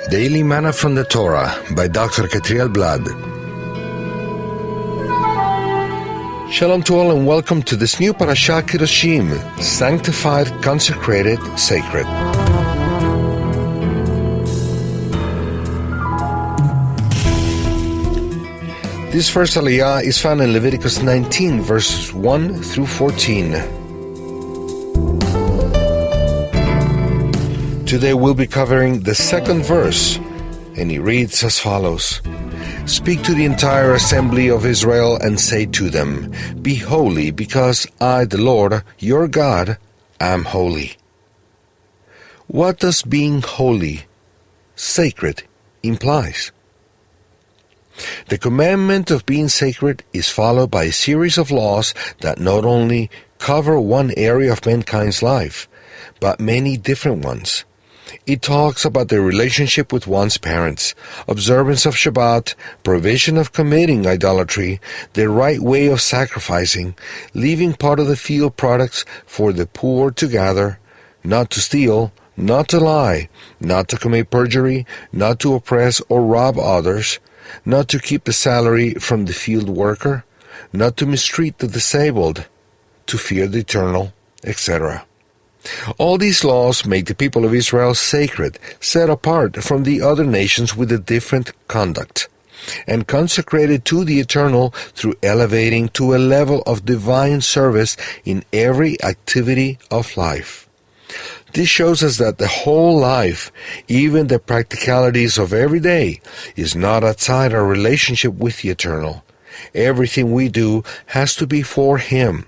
Daily Manna from the Torah by Dr. Ketriel Blad. Shalom to all and welcome to this new Parashat Kedoshim, sanctified, consecrated, sacred. This first aliyah is found in Leviticus 19, verses 1 through 14. Today we'll be covering the second verse, and it reads as follows. Speak to the entire assembly of Israel and say to them, Be holy, because I, the Lord, your God, am holy. What does being holy, sacred, implies? The commandment of being sacred is followed by a series of laws that not only cover one area of mankind's life, but many different ones. It talks about the relationship with one's parents, observance of Shabbat, prohibition of committing idolatry, the right way of sacrificing, leaving part of the field products for the poor to gather, not to steal, not to lie, not to commit perjury, not to oppress or rob others, not to keep the salary from the field worker, not to mistreat the disabled, to fear the eternal, etc. All these laws make the people of Israel sacred, set apart from the other nations with a different conduct, and consecrated to the eternal through elevating to a level of divine service in every activity of life. This shows us that the whole life, even the practicalities of every day, is not outside our relationship with the eternal. Everything we do has to be for Him.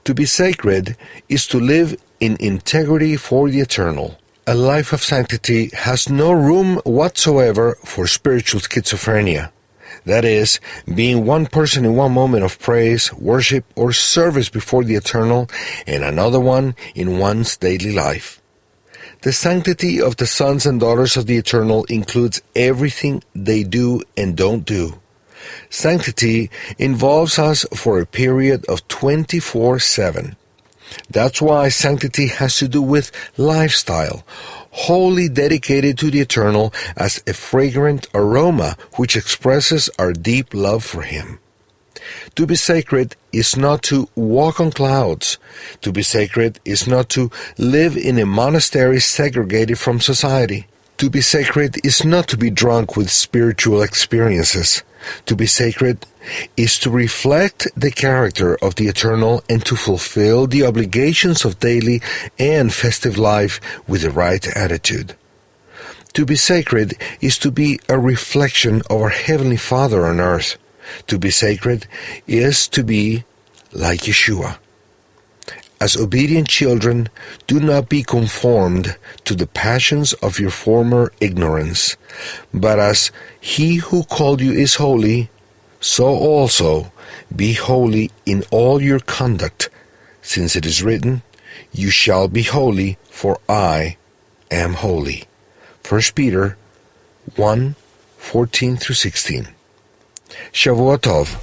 To be sacred is to live in integrity for the eternal. A life of sanctity has no room whatsoever for spiritual schizophrenia. That is, being one person in one moment of praise, worship, or service before the eternal, and another one in one's daily life. The sanctity of the sons and daughters of the eternal includes everything they do and don't do. Sanctity involves us for a period of 24/7. That's why sanctity has to do with lifestyle, wholly dedicated to the eternal as a fragrant aroma which expresses our deep love for Him. To be sacred is not to walk on clouds. To be sacred is not to live in a monastery segregated from society. To be sacred is not to be drunk with spiritual experiences. To be sacred is to reflect the character of the eternal and to fulfill the obligations of daily and festive life with the right attitude. To be sacred is to be a reflection of our Heavenly Father on earth. To be sacred is to be like Yeshua. As obedient children, do not be conformed to the passions of your former ignorance, but as He who called you is holy, so also be holy in all your conduct, since it is written, You shall be holy, for I am holy. 1 Peter 1:14-16. Shavua Tov.